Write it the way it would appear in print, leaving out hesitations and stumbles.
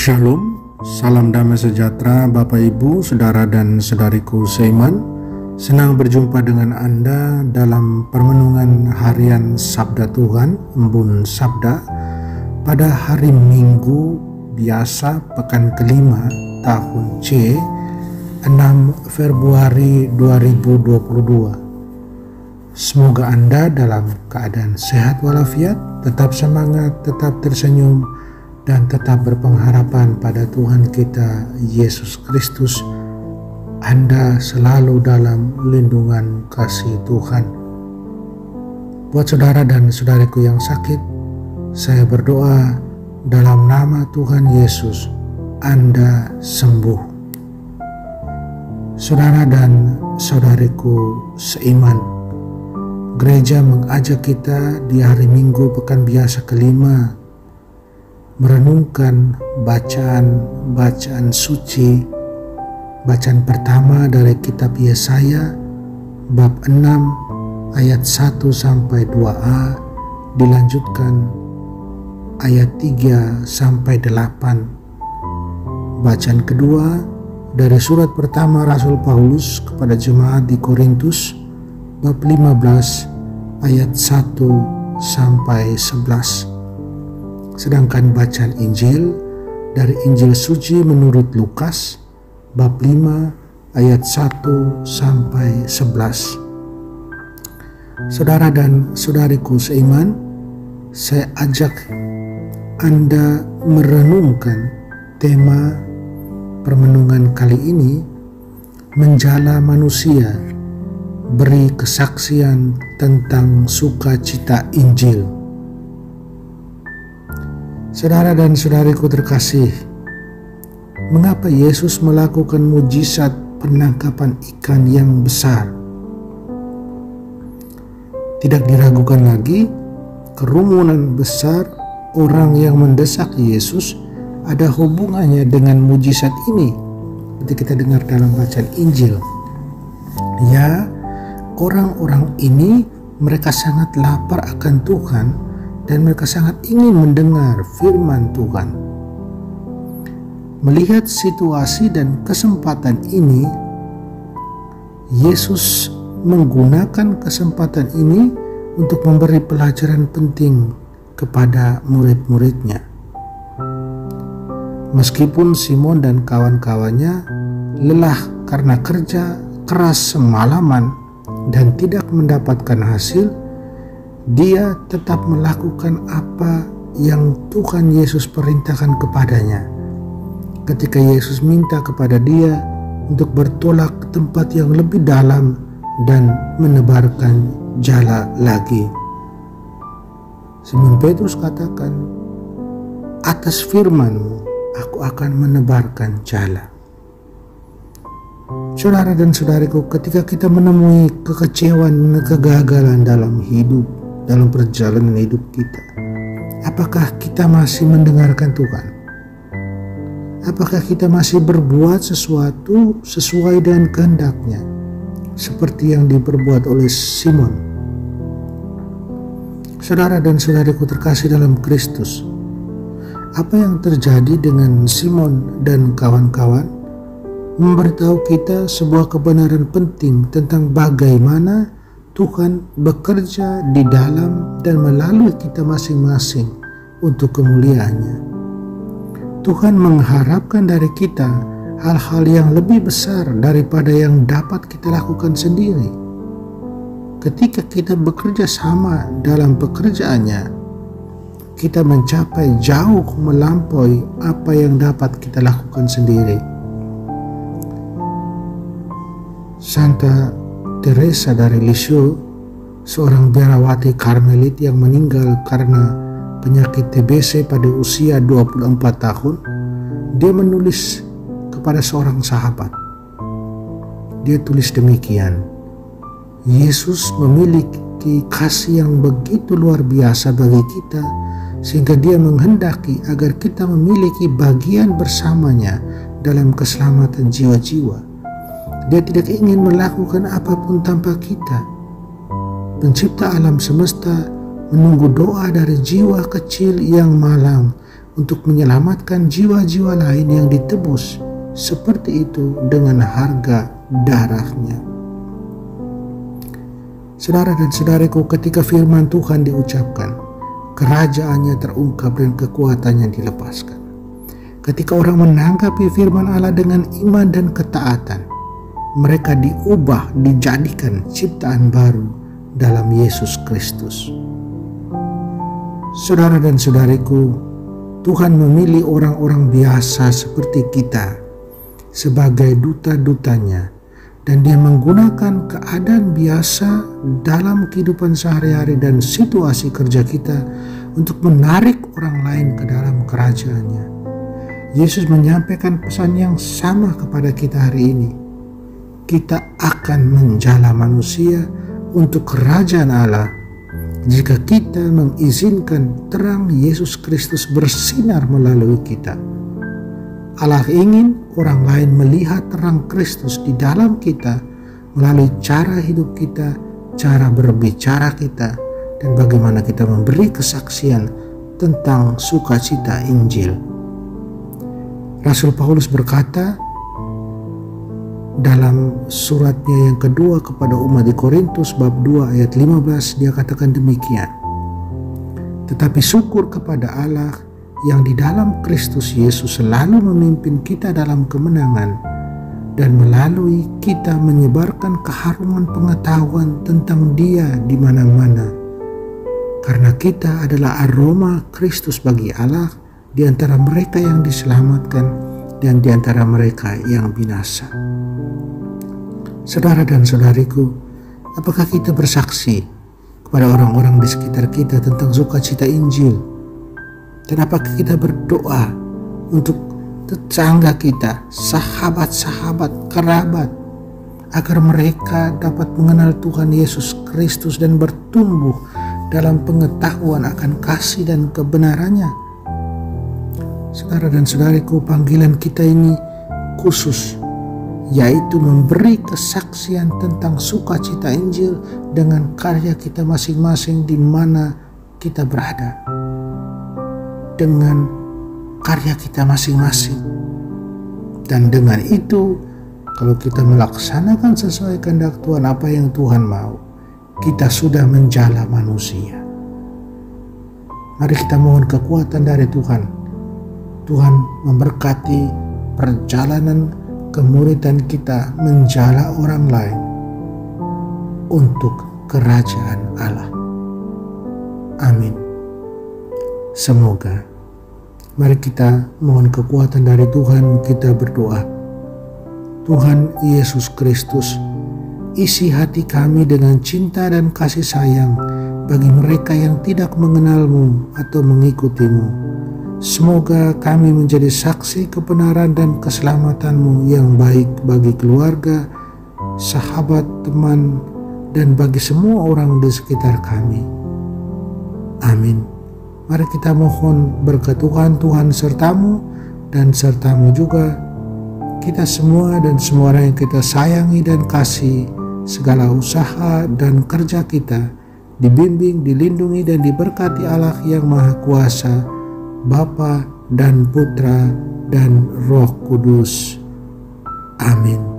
Shalom, salam damai sejahtera Bapak Ibu, Saudara dan Saudariku seiman. Senang berjumpa dengan Anda dalam permenungan harian Sabda Tuhan, Embun Sabda, pada hari Minggu biasa pekan kelima tahun C, 6 Februari 2022. Semoga Anda dalam keadaan sehat walafiat, tetap semangat, tetap tersenyum, dan tetap berpengharapan pada Tuhan kita Yesus Kristus. Anda selalu dalam lindungan kasih Tuhan. Buat saudara dan saudariku yang sakit, saya berdoa dalam nama Tuhan Yesus, Anda sembuh. Saudara dan saudariku seiman, gereja mengajak kita di hari Minggu pekan biasa kelima merenungkan bacaan suci. Bacaan pertama dari kitab Yesaya bab 6 ayat 1 sampai 2a, dilanjutkan ayat 3 sampai 8. Bacaan kedua dari surat pertama Rasul Paulus kepada jemaat di Korintus bab 15 ayat 1 sampai 11. Sedangkan bacaan Injil dari Injil suci menurut Lukas bab 5 ayat 1 sampai 11. Saudara dan saudariku seiman, saya ajak Anda merenungkan tema permenungan kali ini, menjala manusia, beri kesaksian tentang sukacita Injil. Saudara dan saudariku terkasih, mengapa Yesus melakukan mujizat penangkapan ikan yang besar? Tidak diragukan lagi, kerumunan besar orang yang mendesak Yesus ada hubungannya dengan mujizat ini. Seperti kita dengar dalam bacaan Injil. Ya, orang-orang ini mereka sangat lapar akan Tuhan dan mereka sangat ingin mendengar firman Tuhan. Melihat situasi dan kesempatan ini, Yesus menggunakan kesempatan ini untuk memberi pelajaran penting kepada murid-muridnya. Meskipun Simon dan kawan-kawannya lelah karena kerja keras semalaman dan tidak mendapatkan hasil, dia tetap melakukan apa yang Tuhan Yesus perintahkan kepadanya. Ketika Yesus minta kepada dia untuk bertolak ke tempat yang lebih dalam dan menebarkan jala lagi. Simon Petrus katakan, "Atas firman-Mu aku akan menebarkan jala." Saudara dan saudariku, ketika kita menemui kekecewaan dan kegagalan dalam hidup, dalam perjalanan hidup kita, apakah kita masih mendengarkan Tuhan? Apakah kita masih berbuat sesuatu sesuai dengan kehendak-Nya, seperti yang diperbuat oleh Simon? Saudara dan saudariku terkasih dalam Kristus, apa yang terjadi dengan Simon dan kawan-kawan memberitahu kita sebuah kebenaran penting tentang bagaimana Tuhan bekerja di dalam dan melalui kita masing-masing untuk kemuliaan-Nya. Tuhan mengharapkan dari kita hal-hal yang lebih besar daripada yang dapat kita lakukan sendiri. Ketika kita bekerja sama dalam pekerjaan-Nya, kita mencapai jauh melampaui apa yang dapat kita lakukan sendiri. Santa Teresa dari Lisieux, seorang biarawati Karmelit yang meninggal karena penyakit TBC pada usia 24 tahun, dia menulis kepada seorang sahabat. Dia tulis demikian, "Yesus memiliki kasih yang begitu luar biasa bagi kita, sehingga dia menghendaki agar kita memiliki bagian bersamanya dalam keselamatan jiwa-jiwa. Dia tidak ingin melakukan apapun tanpa kita. Pencipta alam semesta menunggu doa dari jiwa kecil yang malang untuk menyelamatkan jiwa-jiwa lain yang ditebus seperti itu dengan harga darahnya. Saudara dan saudariku, ketika firman Tuhan diucapkan, kerajaannya terungkap dan kekuatannya dilepaskan. Ketika orang menanggapi firman Allah dengan iman dan ketaatan, mereka diubah, dijadikan ciptaan baru dalam Yesus Kristus. Saudara dan saudariku, Tuhan memilih orang-orang biasa seperti kita sebagai duta-dutanya, dan Dia menggunakan keadaan biasa dalam kehidupan sehari-hari dan situasi kerja kita untuk menarik orang lain ke dalam kerajaannya. Yesus menyampaikan pesan yang sama kepada kita hari ini. Kita akan menjala manusia untuk kerajaan Allah jika kita mengizinkan terang Yesus Kristus bersinar melalui kita. Allah ingin orang lain melihat terang Kristus di dalam kita melalui cara hidup kita, cara berbicara kita, dan bagaimana kita memberi kesaksian tentang sukacita Injil. Rasul Paulus berkata dalam suratnya yang kedua kepada umat di Korintus bab 2 ayat 15, dia katakan demikian. Tetapi syukur kepada Allah yang di dalam Kristus Yesus selalu memimpin kita dalam kemenangan, dan melalui kita menyebarkan keharuman pengetahuan tentang Dia di mana-mana. Karena kita adalah aroma Kristus bagi Allah di antara mereka yang diselamatkan dan di antara mereka yang binasa. Saudara dan saudariku, apakah kita bersaksi kepada orang-orang di sekitar kita tentang sukacita Injil? Dan apakah kita berdoa untuk tetangga kita, sahabat-sahabat, kerabat, agar mereka dapat mengenal Tuhan Yesus Kristus dan bertumbuh dalam pengetahuan akan kasih dan kebenarannya? Saudara dan saudariku, panggilan kita ini khusus, yaitu memberi kesaksian tentang sukacita Injil dengan karya kita masing-masing di mana kita berada. Dengan karya kita masing-masing. Dan dengan itu, kalau kita melaksanakan sesuai kehendak Tuhan, apa yang Tuhan mau, kita sudah menjala manusia. Mari kita mohon kekuatan dari Tuhan. Tuhan memberkati perjalanan kemuridan kita menjala orang lain untuk kerajaan Allah. Amin. Semoga. Mari kita mohon kekuatan dari Tuhan, kita berdoa. Tuhan Yesus Kristus, isi hati kami dengan cinta dan kasih sayang bagi mereka yang tidak mengenal-Mu atau mengikuti-Mu. Semoga kami menjadi saksi kebenaran dan keselamatan-Mu yang baik bagi keluarga, sahabat, teman, dan bagi semua orang di sekitar kami. Amin. Mari kita mohon berkat Tuhan, Tuhan sertamu dan sertamu juga, kita semua dan semua orang yang kita sayangi dan kasih, segala usaha dan kerja kita dibimbing, dilindungi dan diberkati Allah yang Maha Kuasa, Bapa dan Putra dan Roh Kudus. Amin.